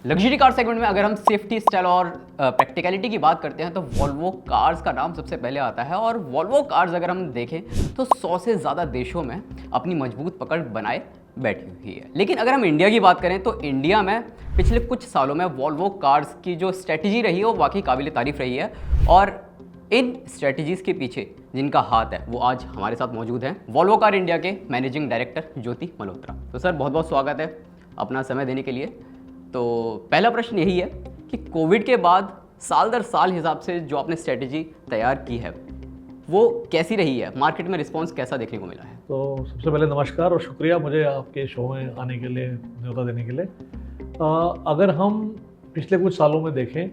Luxury car segment में अगर हम सेफ्टी, स्टाइल और प्रैक्टिकलिटी की बात करते हैं तो वॉल्वो कार्स का नाम सबसे पहले आता है। और वॉल्वो कार्स अगर हम देखें तो 100 से ज़्यादा देशों में अपनी मजबूत पकड़ बनाए बैठी हुई है। लेकिन अगर हम इंडिया की बात करें तो इंडिया में पिछले कुछ सालों में वॉल्वो कार्स की जो स्ट्रेटजी रही है वो वाकई काबिल तारीफ रही है। और इन स्ट्रेटजीज़ के पीछे जिनका हाथ है वो आज हमारे साथ मौजूद हैं वॉल्वो कार इंडिया के मैनेजिंग डायरेक्टर ज्योति मल्होत्रा। तो सर बहुत बहुत स्वागत है अपना समय देने के लिए। तो पहला प्रश्न यही है कि कोविड के बाद साल दर साल हिसाब से जो आपने स्ट्रेटजी तैयार की है वो कैसी रही है, मार्केट में रिस्पांस कैसा देखने को मिला है? तो सबसे पहले नमस्कार और शुक्रिया मुझे आपके शो में आने के लिए, न्योता देने के लिए। अगर हम पिछले कुछ सालों में देखें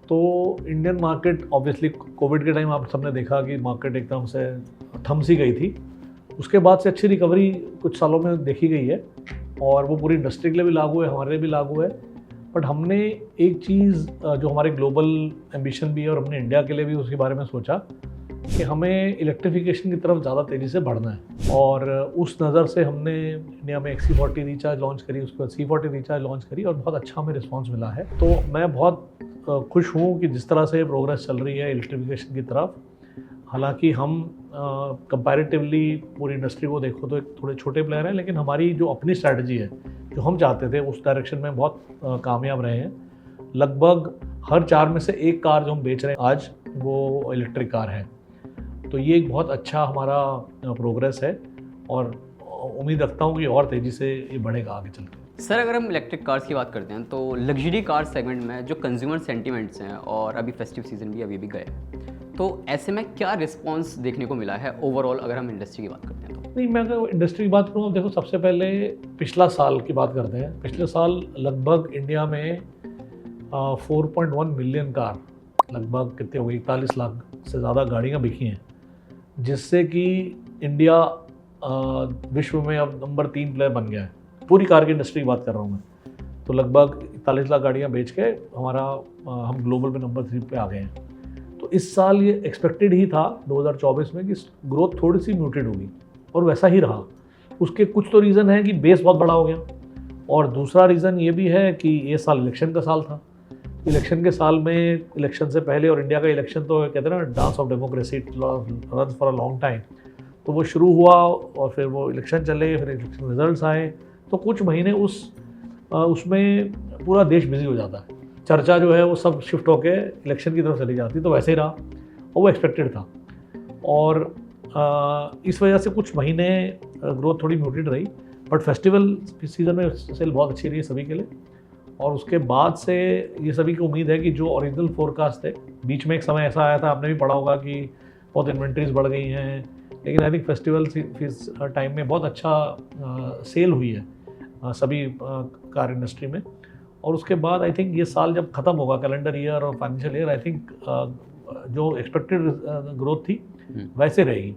तो इंडियन मार्केट ऑब्वियसली कोविड के टाइम आप सबने देखा कि मार्केट एकदम से थम सी गई थी। उसके बाद से अच्छी रिकवरी कुछ सालों में देखी गई है और वो पूरी इंडस्ट्री के लिए भी लागू है, हमारे लिए भी लागू है। बट हमने एक चीज़ जो हमारे ग्लोबल एम्बिशन भी है और हमने इंडिया के लिए भी उसके बारे में सोचा कि हमें इलेक्ट्रिफिकेशन की तरफ ज़्यादा तेज़ी से बढ़ना है। और उस नज़र से हमने इंडिया में XC40 रिचार्ज लॉन्च करी, उसके बाद C40 रिचार्ज लॉन्च करी और बहुत अच्छा हमें रिस्पांस मिला है। तो मैं बहुत खुश हूँ कि जिस तरह से प्रोग्रेस चल रही है इलेक्ट्रिफिकेशन की तरफ। हालांकि हम कंपैरेटिवली पूरी इंडस्ट्री को देखो तो एक थोड़े छोटे प्लेयर हैं, लेकिन हमारी जो अपनी स्ट्रैटेजी है जो हम चाहते थे उस डायरेक्शन में बहुत कामयाब रहे हैं। लगभग हर 4 में से 1 कार जो हम बेच रहे हैं आज वो इलेक्ट्रिक कार है। तो ये एक बहुत अच्छा हमारा प्रोग्रेस है और उम्मीद रखता हूँ कि और तेज़ी से ये बढ़ेगा आगे चल के। सर अगर हम इलेक्ट्रिक कार्स की बात करते हैं तो लग्जरी कार सेगमेंट में जो कंज्यूमर सेंटिमेंट्स हैं और अभी फेस्टिव सीजन भी अभी भी गए, तो ऐसे में क्या रिस्पांस देखने को मिला है ओवरऑल अगर हम इंडस्ट्री की बात करते हैं तो? नहीं, मैं अगर इंडस्ट्री की बात करूँ, देखो सबसे पहले पिछला साल की बात करते हैं। पिछले साल लगभग इंडिया में 4.1 मिलियन कार, लगभग कितने हो गई, 41 लाख से ज़्यादा गाड़ियाँ बिकी हैं, जिससे कि इंडिया विश्व में अब नंबर 3 प्लेयर बन गया है। पूरी कार की इंडस्ट्री की बात कर रहा हूँ मैं। तो लगभग 41 लाख गाड़ियाँ बेच के हम ग्लोबल में नंबर 3 पे आ गए हैं। तो इस साल ये एक्सपेक्टेड ही था 2024 में कि ग्रोथ थोड़ी सी म्यूटेड होगी और वैसा ही रहा। उसके कुछ तो रीज़न है कि बेस बहुत बड़ा हो गया और दूसरा रीज़न ये भी है कि ये साल इलेक्शन का साल था। इलेक्शन के साल में, इलेक्शन से पहले, और इंडिया का इलेक्शन तो कहते हैं ना dance of democracy run for a long time, तो वो शुरू हुआ और फिर वो इलेक्शन चले, फिर इलेक्शन रिजल्ट्स आए। तो कुछ महीने उसमें पूरा देश बिजी हो जाता है, चर्चा जो है वो सब शिफ्ट होके इलेक्शन की तरफ चली जाती, तो वैसे ही रहा और वो एक्सपेक्टेड था। और इस वजह से कुछ महीने ग्रोथ थोड़ी म्यूटेड रही। बट फेस्टिवल सीजन में सेल बहुत अच्छी रही सभी के लिए और उसके बाद से ये सभी की उम्मीद है कि जो ओरिजिनल फोरकास्ट थे, बीच में एक समय ऐसा आया था, आपने भी पढ़ा होगा कि बहुत इन्वेंट्रीज बढ़ गई हैं, लेकिन आई थिंक फेस्टिवल टाइम में बहुत अच्छा सेल हुई है सभी कार इंडस्ट्री में। और उसके बाद आई थिंक ये साल जब ख़त्म होगा, कैलेंडर ईयर और फाइनेंशियल ईयर, आई थिंक जो एक्सपेक्टेड ग्रोथ थी वैसे रहेगी।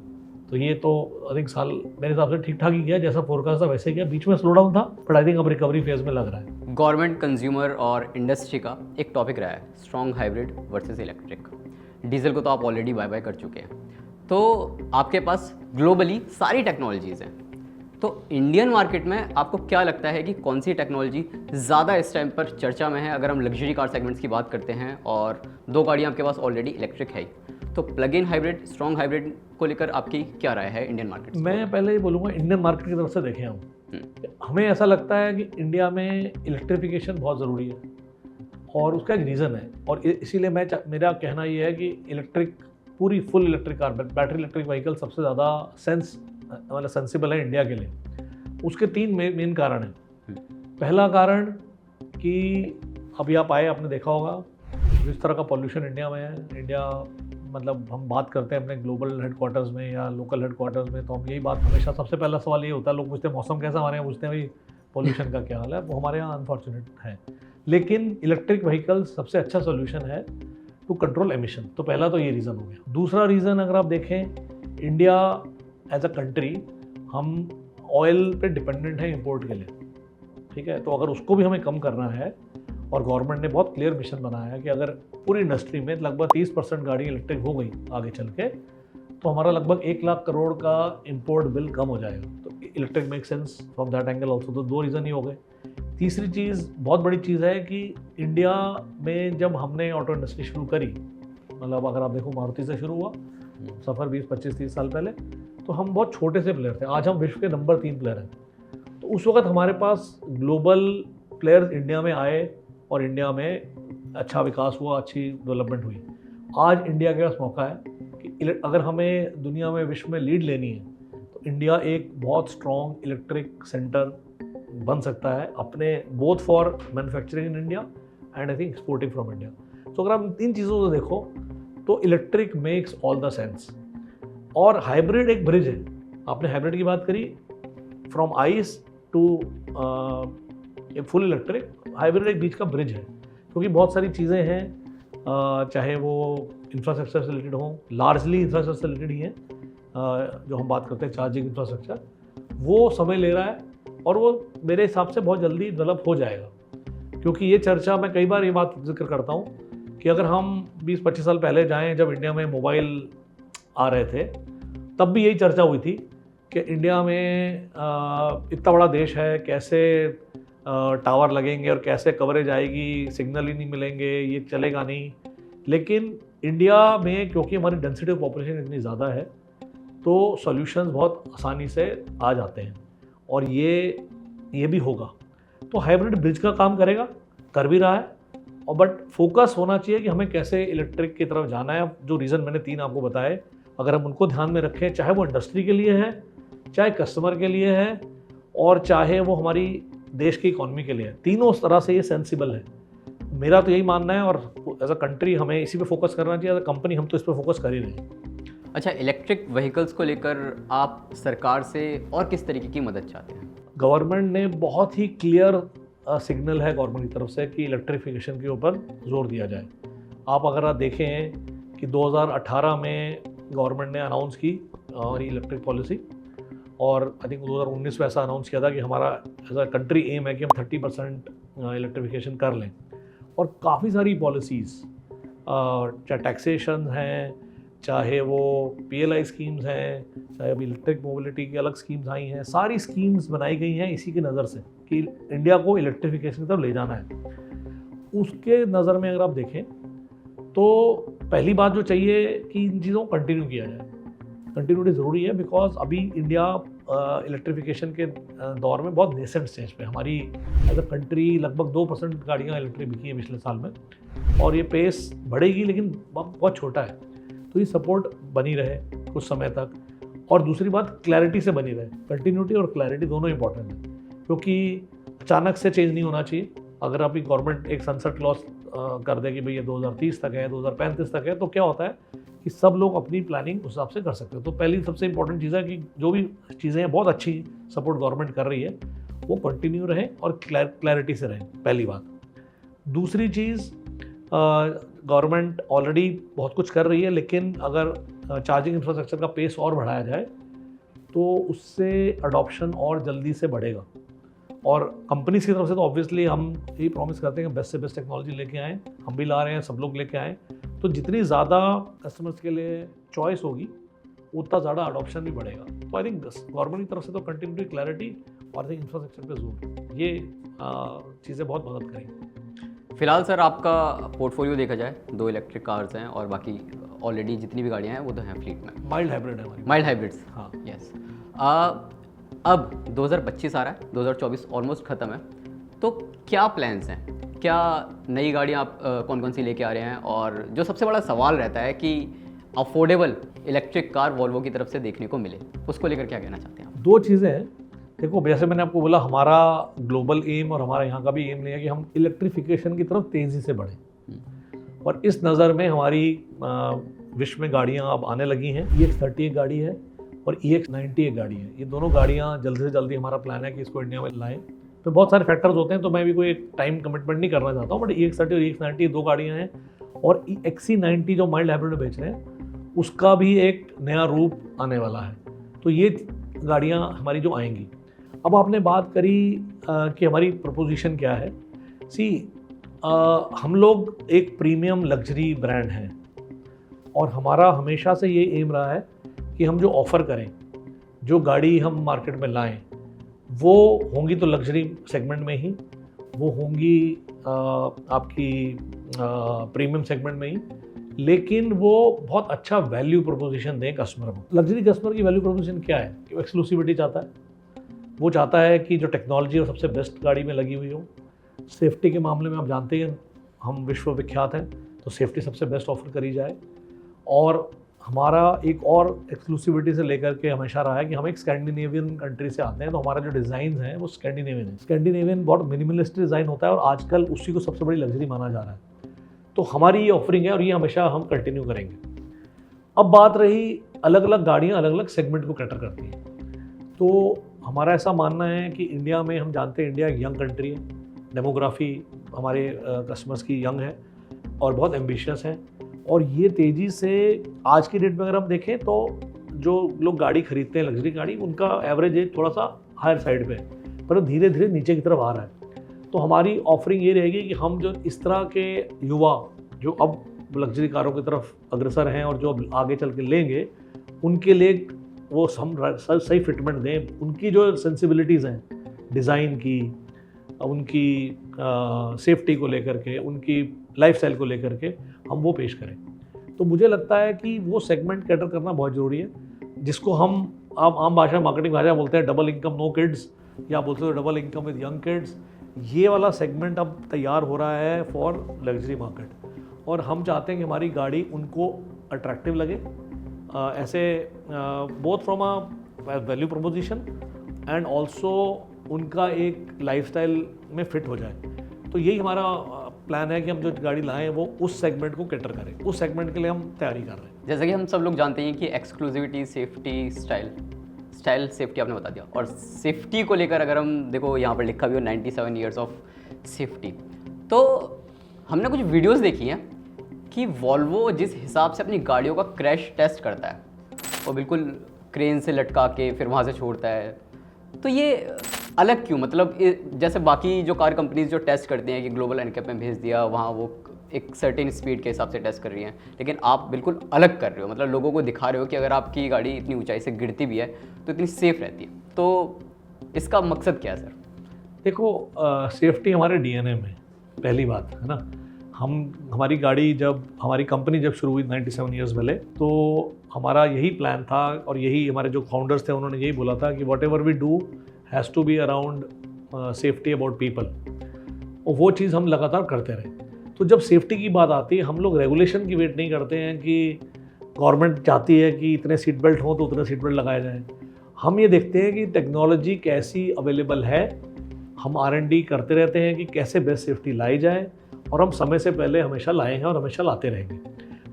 तो ये तो आई थिंक साल मेरे हिसाब से ठीक ठाक ही गया, जैसा फोरकास्ट था वैसे गया। बीच में स्लो डाउन था बट आई थिंक अब रिकवरी फेज में लग रहा है। गवर्नमेंट, कंज्यूमर और इंडस्ट्री का एक टॉपिक रहा है strong hybrid versus electric. Diesel को तो आप ऑलरेडी बाय बाय कर चुके हैं, तो आपके पास ग्लोबली सारी टेक्नोलॉजीज़ हैं। तो इंडियन मार्केट में आपको क्या लगता है कि कौन सी टेक्नोलॉजी ज़्यादा इस टाइम पर चर्चा में है अगर हम लग्जरी कार सेगमेंट्स की बात करते हैं और 2 गाड़ियाँ आपके पास ऑलरेडी इलेक्ट्रिक है, तो plug in hybrid, strong hybrid को लेकर आपकी क्या राय है इंडियन मार्केट? मैं पहले ये बोलूँगा इंडियन मार्केट की तरफ से देखें हम, हमें ऐसा लगता है कि इंडिया में इलेक्ट्रिफिकेशन बहुत ज़रूरी है और उसका एक रीज़न है। और इसीलिए मेरा कहना ये है कि इलेक्ट्रिक, पूरी full electric car, battery electric vehicle सबसे ज़्यादा सेंसिबल है इंडिया के लिए। उसके 3 मेन कारण हैं। पहला कारण कि अभी आप आए, आपने देखा होगा जिस तरह का पॉल्यूशन इंडिया में है। इंडिया मतलब हम बात करते हैं अपने ग्लोबल हेडक्वार्टर्स में या लोकल हेडक्वार्टर्स में, तो हम यही बात हमेशा, सबसे पहला सवाल ये होता है, लोग पूछते हैं मौसम कैसा, हमारे यहाँ पूछते हैं भाई पॉल्यूशन का क्या हाल है। वो हमारे यहाँ अनफॉर्चुनेट है, लेकिन इलेक्ट्रिक व्हीकल सबसे अच्छा सोल्यूशन है टू कंट्रोल एमिशन। तो पहला तो ये रीज़न हो गया। दूसरा रीज़न अगर आप देखें, इंडिया एज अ कंट्री हम ऑयल पे डिपेंडेंट है इंपोर्ट के लिए, ठीक है। तो अगर उसको भी हमें कम करना है, और गवर्नमेंट ने बहुत क्लियर मिशन बनाया है कि अगर पूरी इंडस्ट्री में लगभग 30% गाड़ी इलेक्ट्रिक हो गई आगे चल के, तो हमारा लगभग 1 लाख करोड़ का इंपोर्ट बिल कम हो जाएगा। तो electric make sense from that angle also. तो 2 रीज़न ही हो गए तीसरी चीज़, बहुत बड़ी चीज़ है कि इंडिया में जब हमने ऑटो इंडस्ट्री शुरू करी, मतलब अगर आप देखो मारुति से शुरू हुआ सफ़र 20, 25, 30 साल पहले, तो हम बहुत छोटे से प्लेयर थे। आज हम विश्व के नंबर 3 प्लेयर हैं। तो उस वक्त हमारे पास ग्लोबल प्लेयर्स इंडिया में आए और इंडिया में अच्छा विकास हुआ, अच्छी डेवलपमेंट हुई। आज इंडिया के पास मौका है कि अगर हमें दुनिया में, विश्व में लीड लेनी है, तो इंडिया एक बहुत स्ट्रॉन्ग इलेक्ट्रिक सेंटर बन सकता है अपने, both for manufacturing in India and I think exporting from India. तो अगर हम इन चीज़ों को देखो तो electric makes all the sense. और हाइब्रिड एक ब्रिज है। आपने हाइब्रिड की बात करी, from ICE to full electric, hybrid एक बीच का ब्रिज है, क्योंकि बहुत सारी चीज़ें हैं, चाहे वो इंफ्रास्ट्रक्चर से रिलेटेड हो, लार्जली इंफ्रास्ट्रक्चर से रिलेटेड ही है, जो हम बात करते हैं चार्जिंग इंफ्रास्ट्रक्चर, वो समय ले रहा है और वो मेरे हिसाब से बहुत जल्दी डेवलप हो जाएगा। क्योंकि ये चर्चा, मैं कई बार ये बात जिक्र करता हूँ कि अगर हम 20-25 साल पहले जाएं, जब इंडिया में मोबाइल आ रहे थे, तब भी यही चर्चा हुई थी कि इंडिया में इतना बड़ा देश है, कैसे टावर लगेंगे और कैसे कवरेज आएगी, सिग्नल ही नहीं मिलेंगे, ये चलेगा नहीं। लेकिन इंडिया में क्योंकि हमारी डेंसिटी ऑफ पॉपुलेशन इतनी ज़्यादा है, तो सॉल्यूशंस बहुत आसानी से आ जाते हैं और ये भी होगा। तो हाइब्रिड ब्रिज का काम करेगा, कर भी रहा है। और बट फोकस होना चाहिए कि हमें कैसे इलेक्ट्रिक की तरफ जाना है। जो रीज़न मैंने 3 आपको बताए, अगर हम उनको ध्यान में रखें, चाहे वो इंडस्ट्री के लिए है, चाहे कस्टमर के लिए है, और चाहे वो हमारी देश की इकॉनमी के लिए है, तीनों तरह से ये सेंसिबल है। मेरा तो यही मानना है, और एज अ कंट्री हमें इसी पे फोकस करना चाहिए। एज अ कंपनी हम तो इस पर फोकस कर ही रहे हैं। अच्छा, इलेक्ट्रिक व्हीकल्स को लेकर आप सरकार से और किस तरीके की मदद चाहते हैं? गवर्नमेंट ने बहुत ही क्लियर सिग्नल है गवर्नमेंट की तरफ से कि इलेक्ट्रिफिकेशन के ऊपर जोर दिया जाए। आप अगर आप देखें कि 2018 में गवर्नमेंट ने अनाउंस की और इलेक्ट्रिक पॉलिसी, और आई थिंक 2019 में ऐसा अनाउंस किया था कि हमारा एज अ कंट्री एम है कि हम 30% इलेक्ट्रिफिकेशन कर लें। और काफ़ी सारी पॉलिसीज़, चाहे टैक्सेशन हैं, चाहे वो PLI स्कीम्स हैं, चाहे अभी इलेक्ट्रिक मोबिलिटी की अलग स्कीम्स आई हैं, सारी स्कीम्स बनाई गई हैं इसी की नज़र से कि इंडिया को इलेक्ट्रिफिकेशन की तरफ ले जाना है। उसके नज़र में अगर आप देखें तो पहली बात जो चाहिए कि इन चीज़ों को कंटिन्यू किया जाए। कंटिन्यूटी ज़रूरी है, बिकॉज अभी इंडिया इलेक्ट्रिफिकेशन के दौर में बहुत नेसेंट स्टेज पे, हमारी एज अ कंट्री लगभग 2% गाड़ियाँ इलेक्ट्रिक बिकी हैं पिछले साल में, और ये पेस बढ़ेगी लेकिन बहुत छोटा है। तो ये सपोर्ट बनी रहे कुछ समय तक, और दूसरी बात क्लैरिटी से बनी रहे। कंटिन्यूटी और क्लैरिटी दोनों इंपॉर्टेंट है, क्योंकि अचानक से चेंज नहीं होना चाहिए। अगर अभी गवर्नमेंट एक सनसेट क्लॉज कर दे कि भाई ये 2030 तक है, 2035 तक है, तो क्या होता है कि सब लोग अपनी प्लानिंग उस हिसाब से कर सकते हैं। तो पहली सबसे इंपॉर्टेंट चीज़ है कि जो भी चीज़ें हैं, बहुत अच्छी सपोर्ट गवर्नमेंट कर रही है, वो कंटिन्यू रहें और क्लैरिटी से रहें, पहली बात। दूसरी चीज़, गवर्नमेंट ऑलरेडी बहुत कुछ कर रही है, लेकिन अगर चार्जिंग इंफ्रास्ट्रक्चर का पेस और बढ़ाया जाए तो उससे अडॉप्शन और जल्दी से बढ़ेगा। और कंपनीज की तरफ से तो ऑब्वियसली हम यही प्रॉमिस करते हैं कि बेस्ट से बेस्ट टेक्नोलॉजी लेके आएँ, हम भी ला रहे हैं, सब लोग लेके आएँ। तो जितनी ज़्यादा कस्टमर्स के लिए चॉइस होगी, उतना ज़्यादा अडॉप्शन भी बढ़ेगा। तो आई थिंक गवर्नमेंट की तरफ से तो कंटिन्यूटी, क्लैरिटी और आई थिंक इंफ्रास्ट्रक्चर पे जोर, ये चीज़ें बहुत मदद करेंगी। फिलहाल सर आपका पोर्टफोलियो देखा जाए, 2 इलेक्ट्रिक कार्स हैं और बाकी ऑलरेडी जितनी भी गाड़ियाँ हैं वो तो हैं फ्लीट में। माइल्ड हाइब्रिड है हमारी। माइल्ड हाइब्रिड्स, हाँ, यस। अब 2025 आ रहा है, 2024 ऑलमोस्ट ख़त्म है, तो क्या प्लान्स हैं? क्या नई गाड़ियाँ आप कौन कौन सी लेके आ रहे हैं? और जो सबसे बड़ा सवाल रहता है कि अफोर्डेबल इलेक्ट्रिक कार वॉल्वो की तरफ से देखने को मिले, उसको लेकर क्या कहना चाहते हैं आप? 2 चीज़ें हैं। देखो, जैसे मैंने आपको बोला, हमारा ग्लोबल एम और हमारा यहाँ का भी एम नहीं है कि हम इलेक्ट्रिफिकेशन की तरफ तेज़ी से बढ़ें। और इस नज़र में हमारी विश्व में गाड़ियाँ अब आने लगी हैं। EX30 एक गाड़ी है और EX90 एक गाड़ी है। ये दोनों गाड़ियाँ जल्द से जल्दी हमारा प्लान है कि इसको इंडिया में लाएं। तो बहुत सारे फैक्टर्स होते हैं, तो मैं भी कोई एक टाइम कमिटमेंट नहीं करना चाहता हूँ, बट EX30 और EX90 2 गाड़ियाँ हैं। और XC90 जो माइल्ड हाइब्रिड में बेच रहे हैं, उसका भी एक नया रूप आने वाला है। तो ये गाड़ियाँ हमारी जो आएंगी। अब आपने बात करी कि हमारी प्रपोजिशन क्या है। हम लोग एक प्रीमियम लग्जरी ब्रांड हैं, और हमारा हमेशा से ये एम रहा है कि हम जो ऑफ़र करें, जो गाड़ी हम मार्केट में लाएं, वो होंगी तो लग्जरी सेगमेंट में ही, वो होंगी आपकी प्रीमियम सेगमेंट में ही, लेकिन वो बहुत अच्छा वैल्यू प्रोपोजिशन दें कस्टमर को। लग्जरी कस्टमर की वैल्यू प्रोपोजिशन क्या है कि वो एक्सक्लूसिविटी चाहता है, वो चाहता है कि जो टेक्नोलॉजी है सबसे बेस्ट गाड़ी में लगी हुई हो। सेफ्टी के मामले में आप जानते हैं हम विश्व विख्यात हैं, तो सेफ्टी सबसे बेस्ट ऑफर करी जाए। और हमारा एक और एक्सक्लूसिविटी से लेकर के हमेशा रहा है कि हम एक स्कैंडिनेवियन कंट्री से आते हैं, तो हमारा जो डिज़ाइन है वो स्कैंडिनेवियन है। स्कैंडिनेवियन बहुत मिनिमलिस्ट डिज़ाइन होता है और आजकल उसी को सबसे बड़ी लग्जरी माना जा रहा है। तो हमारी ये ऑफरिंग है और ये हमेशा हम कंटिन्यू करेंगे। अब बात रही अलग अलग गाड़ियाँ अलग अलग सेगमेंट को कैटर करती हैं, तो हमारा ऐसा मानना है कि इंडिया में, हम जानते हैं इंडिया एक यंग कंट्री है, डेमोग्राफी हमारे कस्टमर्स की यंग है और बहुत एम्बिशियस है। और ये तेज़ी से आज की डेट में अगर हम देखें तो जो लोग गाड़ी खरीदते हैं लग्जरी गाड़ी, उनका एवरेज एज थोड़ा सा हायर साइड पे है, पर धीरे धीरे नीचे की तरफ आ रहा है। तो हमारी ऑफरिंग ये रहेगी कि हम जो इस तरह के युवा जो अब लग्जरी कारों की तरफ अग्रसर हैं और जो अब आगे चल के लेंगे, उनके लिए वो हम सही फिटमेंट दें। उनकी जो सेंसिबिलिटीज़ हैं डिज़ाइन की, उनकी सेफ्टी को लेकर के, उनकी लाइफस्टाइल को लेकर के हम वो पेश करें। तो मुझे लगता है कि वो सेगमेंट कैटर करना बहुत ज़रूरी है, जिसको हम आम भाषा मार्केटिंग भाषा बोलते हैं डबल इनकम नो किड्स, या बोलते हो double income with young kids. ये वाला सेगमेंट अब तैयार हो रहा है फॉर लग्जरी मार्केट, और हम चाहते हैं कि हमारी गाड़ी उनको अट्रैक्टिव लगे, ऐसे both from a value proposition and also उनका एक लाइफस्टाइल में फिट हो जाए। तो यही हमारा प्लान है कि हम जो गाड़ी लाएं वो उस सेगमेंट को कैटर करें, उस सेगमेंट के लिए हम तैयारी कर रहे हैं। जैसे कि हम सब लोग जानते हैं कि एक्सक्लूसिविटी, सेफ्टी, स्टाइल सेफ्टी आपने बता दिया, और सेफ्टी को लेकर अगर हम देखो यहाँ पर लिखा भी हो 97 ईयर्स ऑफ सेफ्टी, तो हमने कुछ वीडियोस देखी हैं कि वॉल्वो जिस हिसाब से अपनी गाड़ियों का क्रैश टेस्ट करता है, वो बिल्कुल क्रेन से लटका के फिर वहाँ से छोड़ता है, तो ये अलग क्यों? मतलब जैसे बाकी जो कार कंपनीज जो टेस्ट करते हैं कि ग्लोबल एनकैप में भेज दिया, वहाँ वो एक सर्टेन स्पीड के हिसाब से टेस्ट कर रही हैं, लेकिन आप बिल्कुल अलग कर रहे हो, मतलब लोगों को दिखा रहे हो कि अगर आपकी गाड़ी इतनी ऊंचाई से गिरती भी है तो इतनी सेफ रहती है। तो इसका मकसद क्या है सर? देखो, सेफ्टी हमारे डीएनए में पहली बात है ना। हमारी गाड़ी हमारी कंपनी जब शुरू हुई 97 ईयर्स पहले, तो हमारा यही प्लान था और यही हमारे जो फाउंडर्स थे उन्होंने यही बोला था कि whatever we do has to be around safety about people, और वो चीज़ हम लगातार करते रहे। तो जब सेफ्टी की बात आती है, हम लोग रेगुलेशन की वेट नहीं करते हैं कि गवर्नमेंट चाहती है कि इतने सीट बेल्ट हों तो उतने सीट बेल्ट लगाए जाएँ। हम ये देखते हैं कि टेक्नोलॉजी कैसी अवेलेबल है, हम R&D करते रहते हैं कि कैसे बेस्ट सेफ्टी लाई जाए, और हम समय से पहले हमेशा लाए हैं और हमेशा लाते रहेंगे।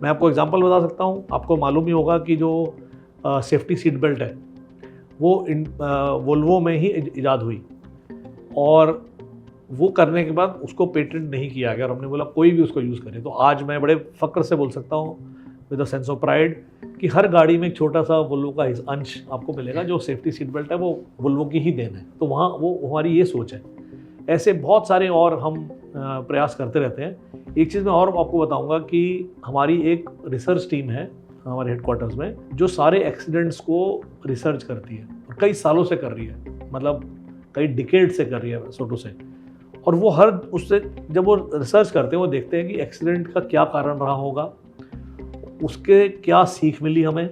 मैं आपको एग्जांपल बता सकता हूँ, आपको मालूम ही होगा कि जो सेफ्टी सीट बेल्ट है वो वोल्वो में ही इजाद हुई, और वो करने के बाद उसको पेटेंट नहीं किया गया, और हमने बोला कोई भी उसको यूज़ करे। तो आज मैं बड़े फ़क्र से बोल सकता हूँ with a sense of pride कि हर गाड़ी में एक छोटा सा वोल्वो का अंश आपको मिलेगा, जो सेफ्टी सीट बेल्ट है वो वोल्वो की ही देन है। तो वहाँ वो हमारी ये सोच है। ऐसे बहुत सारे और हम प्रयास करते रहते हैं। एक चीज़ मैं और आपको बताऊंगा कि हमारी एक रिसर्च टीम है हमारे हेडक्वार्टर्स में, जो सारे एक्सीडेंट्स को रिसर्च करती है और कई सालों से कर रही है, मतलब कई डिकेड से कर रही है सोटो से। और वो हर उससे जब वो रिसर्च करते हैं, वो देखते हैं कि एक्सीडेंट का क्या कारण रहा होगा, उसके क्या सीख मिली हमें,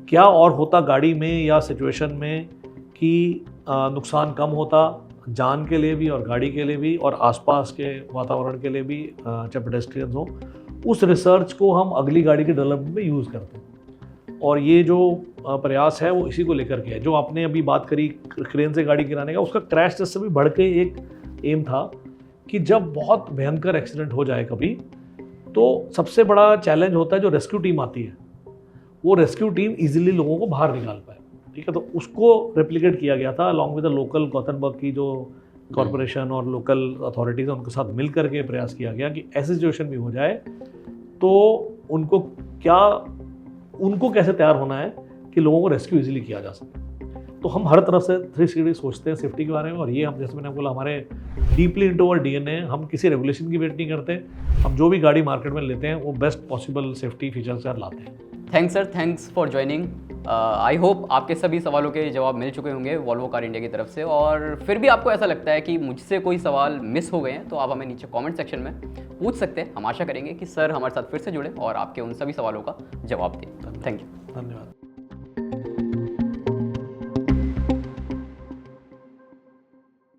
क्या और होता गाड़ी में या सिचुएशन में कि नुकसान कम होता, जान के लिए भी और गाड़ी के लिए भी और आसपास के वातावरण के लिए भी, चाहे पेडेस्ट्रियंस हो। उस रिसर्च को हम अगली गाड़ी के डेवलपमेंट में यूज़ करते हैं, और ये जो प्रयास है वो इसी को लेकर के है। जो आपने अभी बात करी क्रेन से गाड़ी गिराने का, उसका क्रैश टेस्ट से भी बढ़ के एक एम था कि जब बहुत भयंकर एक्सीडेंट हो जाए कभी, तो सबसे बड़ा चैलेंज होता है जो रेस्क्यू टीम आती है, वो रेस्क्यू टीम इजीली लोगों को बाहर निकाल पाए। ठीक है, तो उसको रेप्लिकेट किया गया था अलॉन्ग विद द लोकल गॉथनबर्ग की जो कॉरपोरेशन और लोकल अथॉरिटीज़ हैं, उनके साथ मिल करके प्रयास किया गया कि ऐसी सिचुएशन भी हो जाए तो उनको कैसे तैयार होना है कि लोगों को रेस्क्यू इजीली किया जा सके। तो हम हर तरफ से 360 सोचते हैं सेफ्टी के बारे में, और ये हम, जैसे मैंने बोला, हमारे डीपली इनटू आवर डीएनए। हम किसी रेगुलेशन की वेट नहीं करते, हम जो भी गाड़ी मार्केट में लेते हैं वो बेस्ट पॉसिबल सेफ्टी फीचर्स के साथ लाते हैं। Thanks sir, thanks for joining I hope आपके सभी सवालों के जवाब मिल चुके होंगे वॉल्वो कार इंडिया की तरफ से, और फिर भी आपको ऐसा लगता है कि मुझसे कोई सवाल मिस हो गए हैं तो आप हमें नीचे कमेंट सेक्शन में पूछ सकते हैं। हम आशा करेंगे कि सर हमारे साथ फिर से जुड़े और आपके उन सभी सवालों का जवाब दें। Thank you. धन्यवाद।